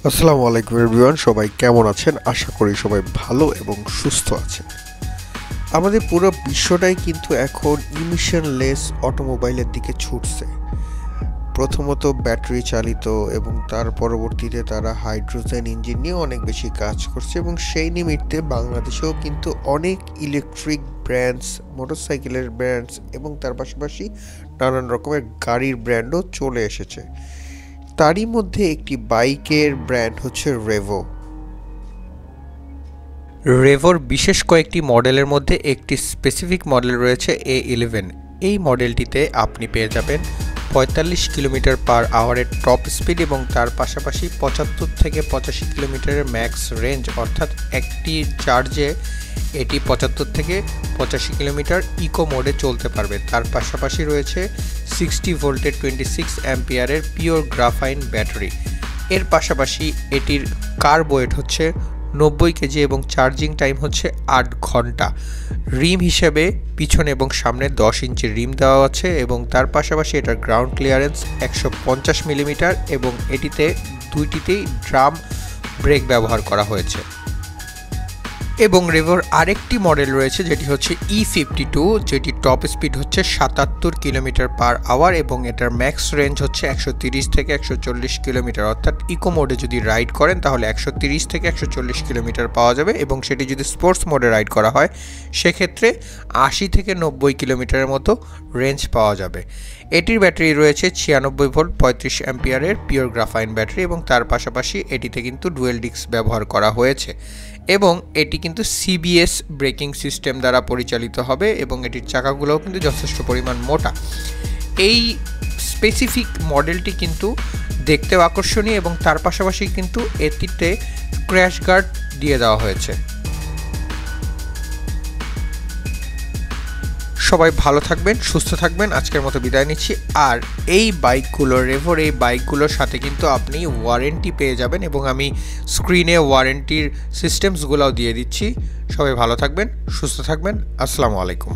আসসালামু আলাইকুম এভরিওয়ান, সবাই কেমন আছেন? আশা করি সবাই ভালো এবং সুস্থ আছেন। আমাদের পুরো বিশ্বটাই কিন্তু এখন ইমিশনলেস অটোমোবাইলের দিকে ছুটছে। প্রথমত ব্যাটারি চালিত এবং তার পরবর্তীতে তারা হাইড্রোজেন ইঞ্জিন নিয়ে অনেক বেশি কাজ করছে এবং সেই নিমিত্তে বাংলাদেশেও কিন্তু অনেক ইলেকট্রিক ব্র্যান্ডস, মোটরসাইকেলের ব্র্যান্ডস এবং তার পাশাপাশি নানান রকমের গাড়ির ব্র্যান্ডও চলে এসেছে। তারই মধ্যে একটি বাইকের ব্র্যান্ড হচ্ছে রেভো। রেভোর বিশেষ কয়েকটি মডেলের মধ্যে একটি স্পেসিফিক মডেল রয়েছে A11। এই মডেলটিতে আপনি পেয়ে যাবেন 45 কিলোমিটার পার আওয়ারের টপ স্পিড এবং তার পাশাপাশি 75 থেকে 85 কিলোমিটারের ম্যাক্স রেঞ্জ, অর্থাৎ একটি চার্জে এটি 75 থেকে 85 কিলোমিটার ইকো মোডে চলতে পারবে। তার পাশাপাশি রয়েছে 60 ভোল্টের 26 অ্যাম্পিয়ারের পিওর গ্রাফাইন ব্যাটারি। এর পাশাপাশি এটির কার ওয়েট হচ্ছে 90 কেজি এবং চার্জিং টাইম হচ্ছে 8 ঘন্টা। রিম হিসেবে পিছনে এবং সামনে 10 ইঞ্চি রিম দেওয়া আছে এবং তার পাশাপাশি এটার গ্রাউন্ড ক্লিয়ারেন্স 150 মিলিমিটার এবং এটিতে দুইটিতেই ড্রাম ব্রেক ব্যবহার করা হয়েছে। এবং রেভোর আরেকটি মডেল রয়েছে যেটি হচ্ছে E52, যেটি টপ স্পিড হচ্ছে 77 কিলোমিটার পার আওয়ার এবং এটার ম্যাক্স রেঞ্জ হচ্ছে 130 থেকে 140 কিলোমিটার, অর্থাৎ ইকো মোডে যদি রাইড করেন তাহলে 130 থেকে 140 কিলোমিটার পাওয়া যাবে এবং সেটি যদি স্পোর্টস মোডে রাইড করা হয় সেক্ষেত্রে 80 থেকে 90 কিলোমিটারের মতো রেঞ্জ পাওয়া যাবে। এটির ব্যাটারি রয়েছে 96 ভোল্ট 35 অ্যাম্পিয়ারের পিওর গ্রাফাইন ব্যাটারি এবং তার পাশাপাশি এটিতে কিন্তু ডুয়েল ডিস্ক ব্যবহার করা হয়েছে এবং এটি কিন্তু CBS ব্রেকিং সিস্টেম দ্বারা পরিচালিত হবে এবং এটির চাকাগুলোও কিন্তু যথেষ্ট পরিমাণ মোটা। এই স্পেসিফিক মডেলটি কিন্তু দেখতেও আকর্ষণীয় এবং তার পাশাপাশি কিন্তু এটিতে ক্র্যাশ গার্ড দিয়ে দেওয়া হয়েছে। সবাই ভালো থাকবেন, সুস্থ থাকবেন। আজকের মতো বিদায় নিচ্ছি। আর এই বাইকগুলো, রেভোর এই বাইকগুলোর সাথে কিন্তু আপনি ওয়ারেন্টি পেয়ে যাবেন এবং আমি স্ক্রিনে ওয়ারেন্টির সিস্টেমসগুলোও দিয়ে দিচ্ছি। সবাই ভালো থাকবেন, সুস্থ থাকবেন। আসসালামু আলাইকুম।